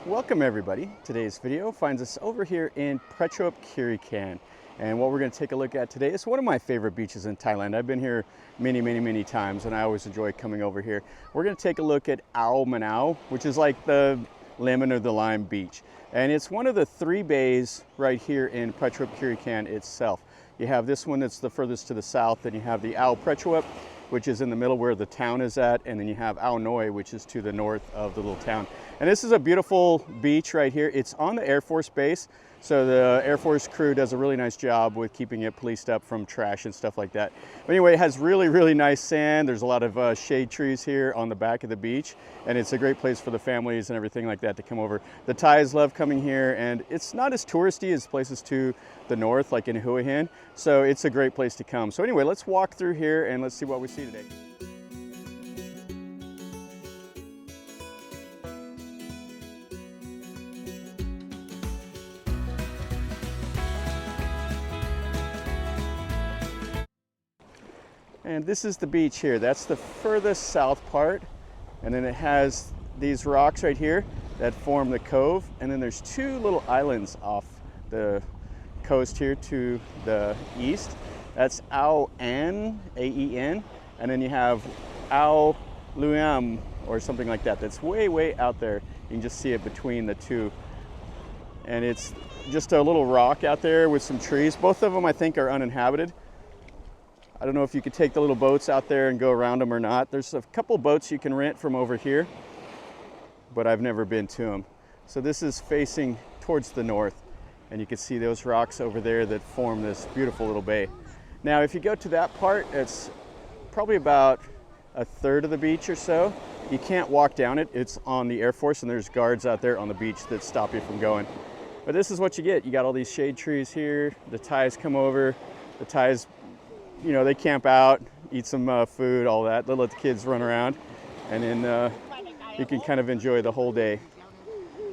Welcome everybody. Today's video finds us over here in Prachuap Khiri Khan. And what we're going to take a look at today is one of my favorite beaches in Thailand. I've been here many times and I always enjoy coming over here. We're going to take a look at Ao Manao, which is like the lemon or the lime beach. And it's one of the three bays right here in Prachuap Khiri Khan itself. You have this one that's the furthest to the south, and you have the Ao Prachuap, which is in the middle where the town is at, and then you have Ao Noi, which is to the north of the little town. And this is a beautiful beach right here. It's on the Air Force base, so the Air Force crew does a really nice job with keeping it policed up from trash and stuff like that. But anyway, it has really nice sand. There's a lot of shade trees here on the back of the beach, and it's a great place for the families and everything like that to come over. The Thais love coming here, and it's not as touristy as places to the north, like in Hua Hin, so it's a great place to come. So anyway, let's walk through here and let's see what we see today. And this is the beach here. That's the furthest south part. And then it has these rocks right here that form the cove. And then there's two little islands off the coast here to the east. That's Ao An, A-E-N. And then you have Ao Lueam or something like that. That's way out there. You can just see it between the two. And it's just a little rock out there with some trees. Both of them I think are uninhabited. I don't know if you could take the little boats out there and go around them or not. There's a couple boats you can rent from over here, but I've never been to them. So this is facing towards the north, and you can see those rocks over there that form this beautiful little bay. Now, if you go to that part, it's probably about a third of the beach or so. You can't walk down it. It's on the Air Force, and there's guards out there on the beach that stop you from going. But this is what you get. You got all these shade trees here. The Thais come over. The Thais, you know, they camp out, eat some food, all that. They let the kids run around, and then you can kind of enjoy the whole day.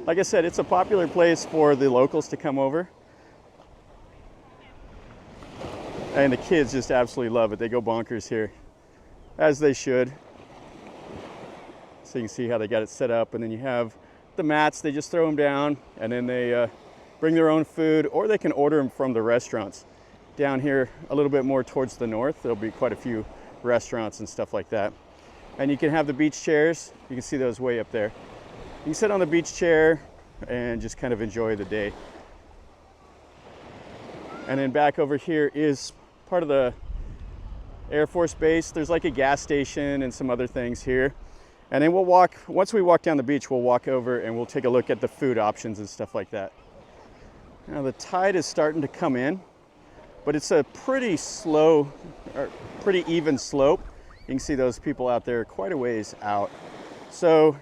Like I said, it's a popular place for the locals to come over. And the kids just absolutely love it. They go bonkers here, as they should. So you can see how they got it set up. And then you have the mats, they just throw them down, and then they bring their own food, or they can order them from the restaurants. Down here a little bit more towards the north, there'll be quite a few restaurants and stuff like that. And you can have the beach chairs. You can see those way up there. You can sit on the beach chair and just kind of enjoy the day. And then back over here is part of the Air Force base. There's like a gas station and some other things here. And then we'll walk, once we walk down the beach, we'll walk over and we'll take a look at the food options and stuff like that. Now the tide is starting to come in, but it's a pretty slow, or pretty even slope. You can see those people out there quite a ways out. So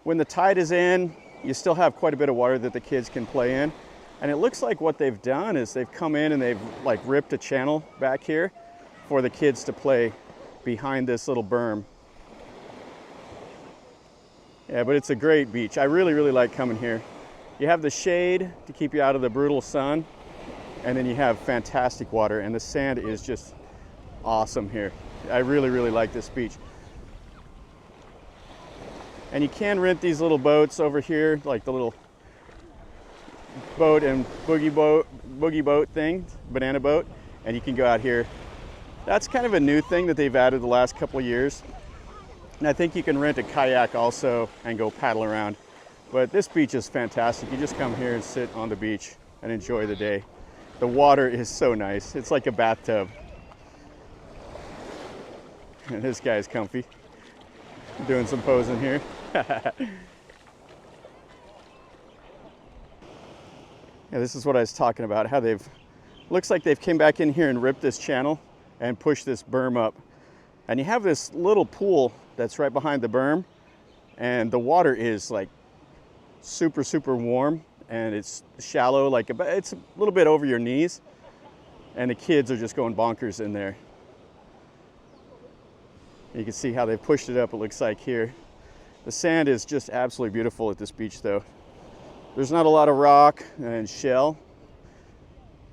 when the tide is in, you still have quite a bit of water that the kids can play in. And it looks like what they've done is they've come in and they've like ripped a channel back here for the kids to play behind this little berm. Yeah, but it's a great beach. I really like coming here. You have the shade to keep you out of the brutal sun. And then you have fantastic water, and the sand is just awesome here. I really like this beach. And you can rent these little boats over here, like the little boat and boogie boat thing, banana boat, and you can go out here. That's kind of a new thing that they've added the last couple of years. And I think you can rent a kayak also and go paddle around. But this beach is fantastic. You just come here and sit on the beach and enjoy the day. The water is so nice. It's like a bathtub. And this guy's comfy. Doing some posing here. Yeah, this is what I was talking about, how looks like they've came back in here and ripped this channel and pushed this berm up. And you have this little pool that's right behind the berm, and the water is like super warm. And it's shallow, like it's a little bit over your knees, and the kids are just going bonkers in there. You can see how they pushed it up, it looks like here. The sand is just absolutely beautiful at this beach though. There's not a lot of rock and shell.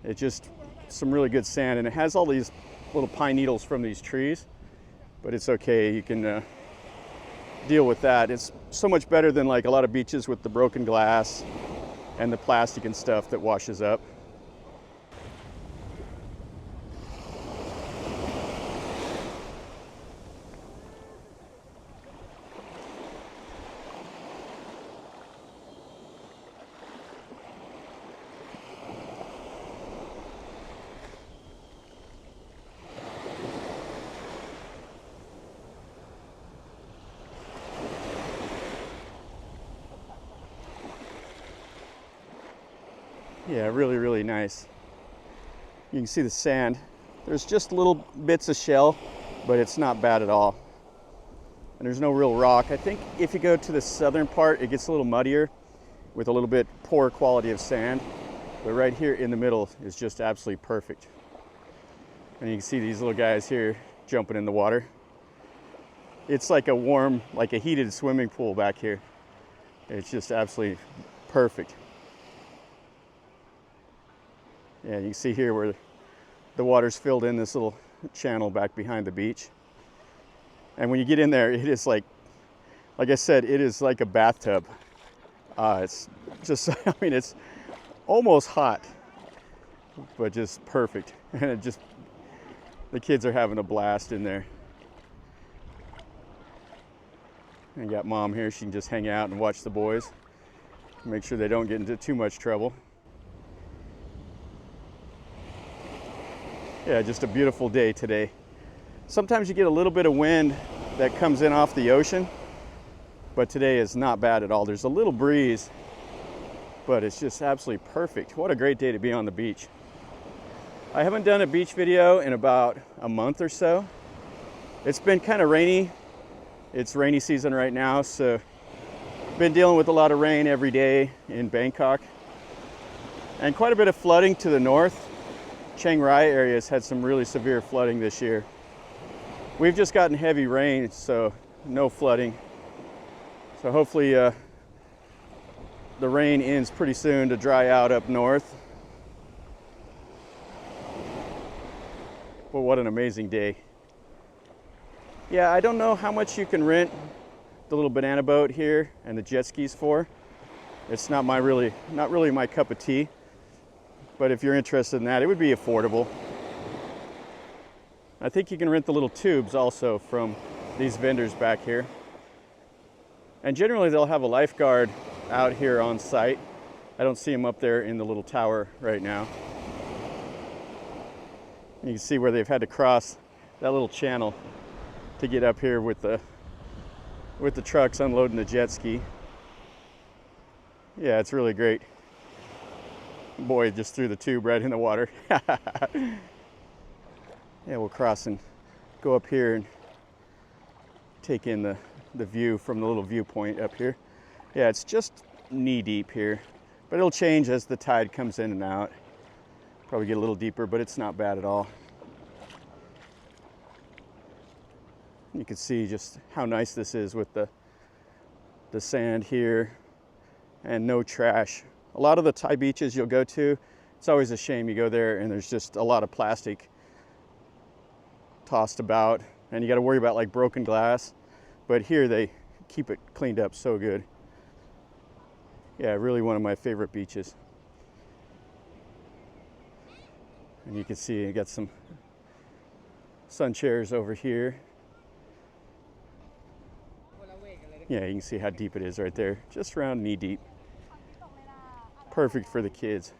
It's just some really good sand, and it has all these little pine needles from these trees, but it's okay, you can deal with that. It's so much better than like a lot of beaches with the broken glass and the plastic and stuff that washes up. Yeah, really, really nice. You can see the sand. There's just little bits of shell, but it's not bad at all. And there's no real rock. I think if you go to the southern part, it gets a little muddier with a little bit poor quality of sand. But right here in the middle is just absolutely perfect. And you can see these little guys here jumping in the water. It's like a warm, like a heated swimming pool back here. It's just absolutely perfect. Yeah, you can see here where the water's filled in this little channel back behind the beach. And when you get in there, it is like I said, it is like a bathtub. It's just, I mean, it's almost hot, but just perfect. And it just, the kids are having a blast in there. And got mom here, she can just hang out and watch the boys. Make sure they don't get into too much trouble. Yeah, just a beautiful day today. Sometimes you get a little bit of wind that comes in off the ocean, but today is not bad at all. There's a little breeze, but it's just absolutely perfect. What a great day to be on the beach. I haven't done a beach video in about a month or so. It's been kind of rainy. It's rainy season right now, so been dealing with a lot of rain every day in Bangkok. And quite a bit of flooding to the north. Chiang Rai area has had some really severe flooding this year. We've just gotten heavy rain, so no flooding. So hopefully the rain ends pretty soon to dry out up north. But what an amazing day. Yeah, I don't know how much you can rent the little banana boat here and the jet skis for. It's not really my cup of tea. But if you're interested in that, it would be affordable. I think you can rent the little tubes also from these vendors back here. And generally they'll have a lifeguard out here on site. I don't see him up there in the little tower right now. You can see where they've had to cross that little channel to get up here with the trucks unloading the jet ski. Yeah, it's really great. Boy, just threw the tube right in the water. Yeah, we'll cross and go up here and take in the view from the little viewpoint up here. Yeah, it's just knee deep here, but it'll change as the tide comes in and out. Probably get a little deeper, but it's not bad at all. You can see just how nice this is with the sand here and no trash. A lot of the Thai beaches you'll go to, it's always a shame you go there and there's just a lot of plastic tossed about and you got to worry about like broken glass. But here they keep it cleaned up so good. Yeah, really one of my favorite beaches. And you can see you got some sun chairs over here. Yeah, you can see how deep it is right there, just around knee deep. Perfect for the kids.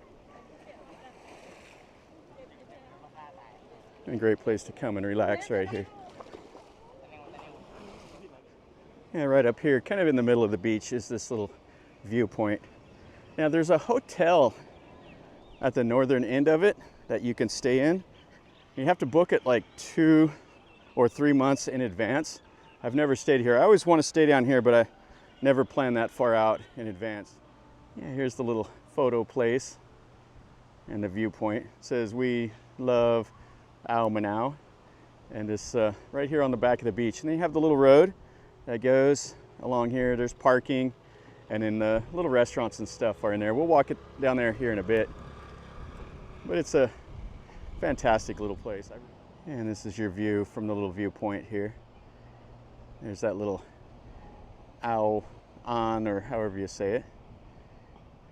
And a great place to come and relax right here. Yeah, right up here, kind of in the middle of the beach, is this little viewpoint. Now there's a hotel at the northern end of it that you can stay in. You have to book it like 2 or 3 months in advance. I've never stayed here. I always want to stay down here, but I never plan that far out in advance. Yeah, here's the little photo place and the viewpoint. It says, "We love Ao Manao." And this right here on the back of the beach. And then you have the little road that goes along here. There's parking, and then the little restaurants and stuff are in there. We'll walk it down there here in a bit. But it's a fantastic little place. And this is your view from the little viewpoint here. There's that little Ao An, or however you say it.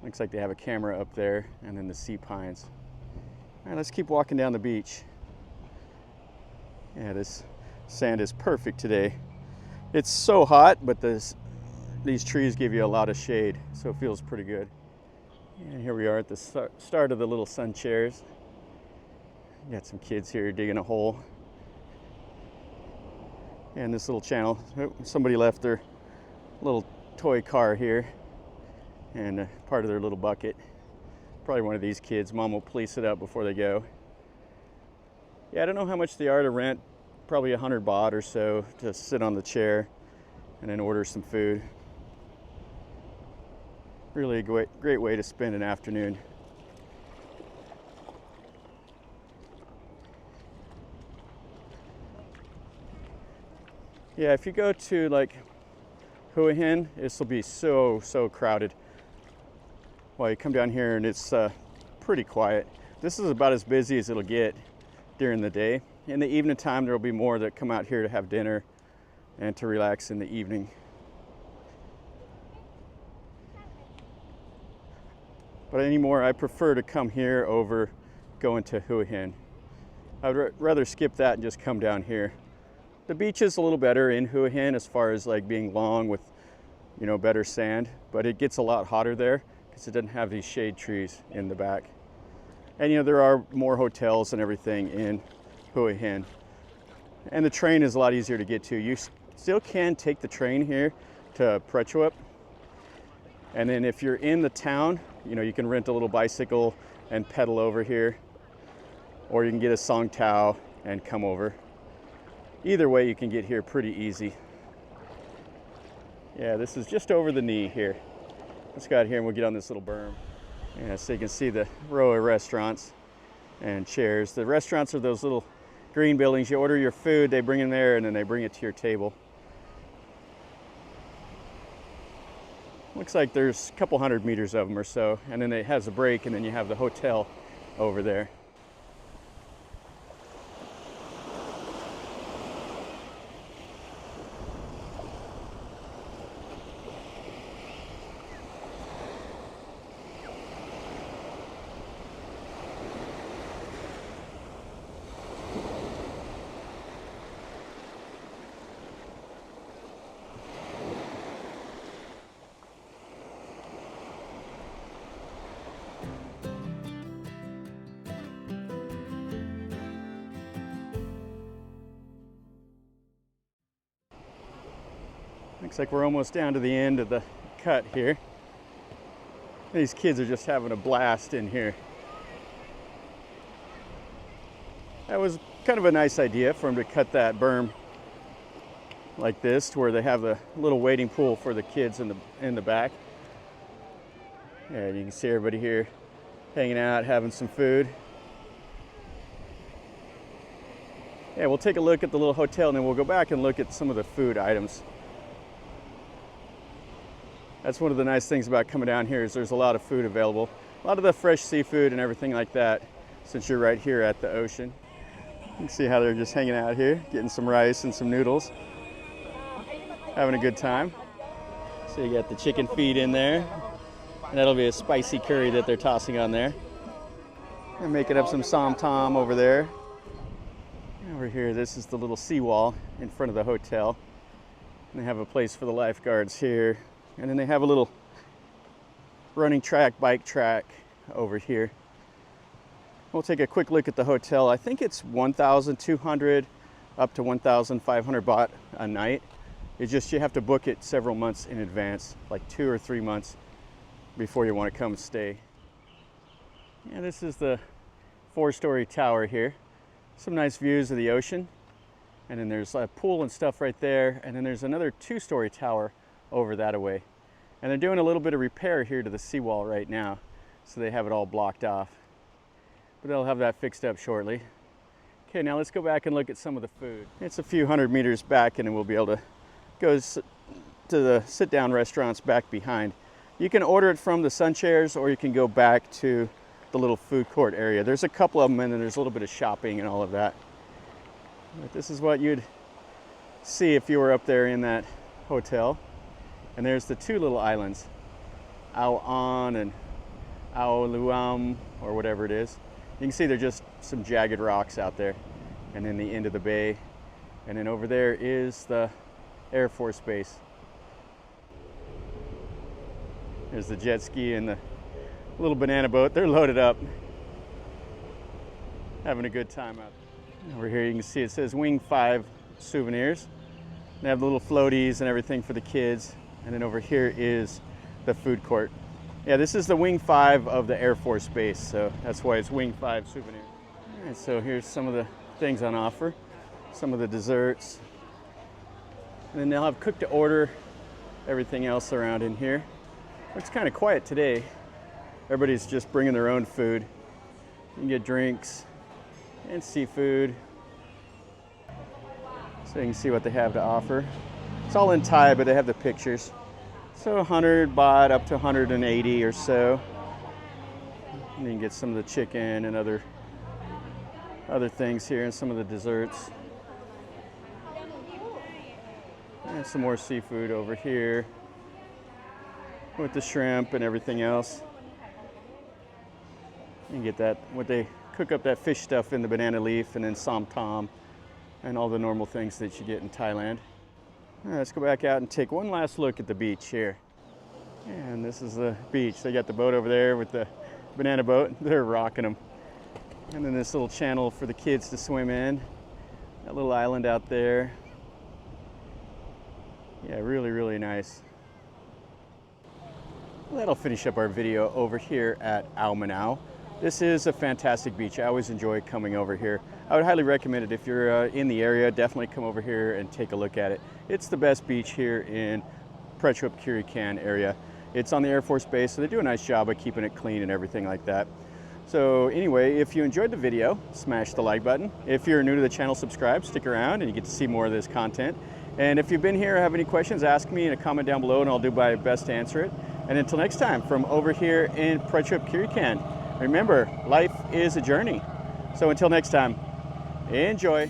Looks like they have a camera up there, and then the sea pines. All right, let's keep walking down the beach. Yeah, this sand is perfect today. It's so hot, but these trees give you a lot of shade, so it feels pretty good. And here we are at the start of the little sun chairs. Got some kids here digging a hole. And this little channel, somebody left their little toy car here and part of their little bucket. Probably one of these kids. Mom will police it up before they go. Yeah, I don't know how much they are to rent. Probably 100 baht or so to sit on the chair and then order some food. Really a great way to spend an afternoon. Yeah, if you go to like Hua Hin, this will be so crowded. Well, you come down here and it's pretty quiet. This is about as busy as it'll get during the day. In the evening time, there will be more that come out here to have dinner and to relax in the evening. But anymore, I prefer to come here over going to Hua Hin. I'd rather skip that and just come down here. The beach is a little better in Hua Hin as far as like being long with, you know, better sand, but it gets a lot hotter there because it doesn't have these shade trees in the back. And you know, there are more hotels and everything in Hua Hin. And the train is a lot easier to get to. You still can take the train here to Prachuap. And then if you're in the town, you know, you can rent a little bicycle and pedal over here. Or you can get a song tao and come over. Either way, you can get here pretty easy. Yeah, this is just over the knee here. Let's go out here and we'll get on this little berm. Yeah, so you can see the row of restaurants and chairs. The restaurants are those little green buildings. You order your food, they bring in there, and then they bring it to your table. Looks like there's a couple 100 meters of them or so, and then it has a break, and then you have the hotel over there. Looks like we're almost down to the end of the cut here. These kids are just having a blast in here. That was kind of a nice idea for them to cut that berm like this to where they have a little wading pool for the kids in the back. And you can see everybody here hanging out, having some food. Yeah, we'll take a look at the little hotel and then we'll go back and look at some of the food items. That's one of the nice things about coming down here is there's a lot of food available. A lot of the fresh seafood and everything like that since you're right here at the ocean. You can see how they're just hanging out here, getting some rice and some noodles. Having a good time. So you got the chicken feet in there. And that'll be a spicy curry that they're tossing on there. And making up some som tom over there. Over here, this is the little seawall in front of the hotel. And they have a place for the lifeguards here. And then they have a little running track, bike track over here. We'll take a quick look at the hotel. I think it's 1,200 up to 1,500 baht a night. It's just you have to book it several months in advance, like 2 or 3 months before you want to come stay. Yeah, this is the 4-story tower here. Some nice views of the ocean. And then there's a pool and stuff right there. And then there's another 2-story tower over that away. And they're doing a little bit of repair here to the seawall right now, so they have it all blocked off. But they'll have that fixed up shortly. Okay, now let's go back and look at some of the food. It's a few 100 meters back and then we'll be able to go to the sit-down restaurants back behind. You can order it from the sun chairs or you can go back to the little food court area. There's a couple of them and then there's a little bit of shopping and all of that. But this is what you'd see if you were up there in that hotel. And there's the two little islands, Ao An and Ao Lueam, or whatever it is. You can see they're just some jagged rocks out there. And then the end of the bay. And then over there is the Air Force Base. There's the jet ski and the little banana boat. They're loaded up, having a good time out there. Over here you can see it says Wing 5 Souvenirs. They have the little floaties and everything for the kids. And then over here is the food court. Yeah, this is the Wing 5 of the Air Force Base, so that's why it's Wing 5 Souvenirs. All right, so here's some of the things on offer, some of the desserts. And then they'll have cook to order, everything else around in here. It's kind of quiet today. Everybody's just bringing their own food. You can get drinks and seafood. So you can see what they have to offer. It's all in Thai, but they have the pictures. So 100 baht up to 180 or so. And you can get some of the chicken and other things here, and some of the desserts. And some more seafood over here with the shrimp and everything else. You can get that, what they cook up that fish stuff in the banana leaf, and then som tam and all the normal things that you get in Thailand. All right, let's go back out and take one last look at the beach here. And this is the beach. They got the boat over there with the banana boat. They're rocking them. And then this little channel for the kids to swim in. That little island out there. Yeah, really, really nice. Well, that'll finish up our video over here at Ao Manao. This is a fantastic beach. I always enjoy coming over here. I would highly recommend it if you're in the area. Definitely come over here and take a look at it. It's the best beach here in Prachuap Khiri Khan area. It's on the Air Force Base, so they do a nice job of keeping it clean and everything like that. So anyway, if you enjoyed the video, smash the like button. If you're new to the channel, subscribe, stick around, and you get to see more of this content. And if you've been here or have any questions, ask me in a comment down below, and I'll do my best to answer it. And until next time, from over here in Prachuap Khiri Khan, remember, life is a journey. So until next time, enjoy.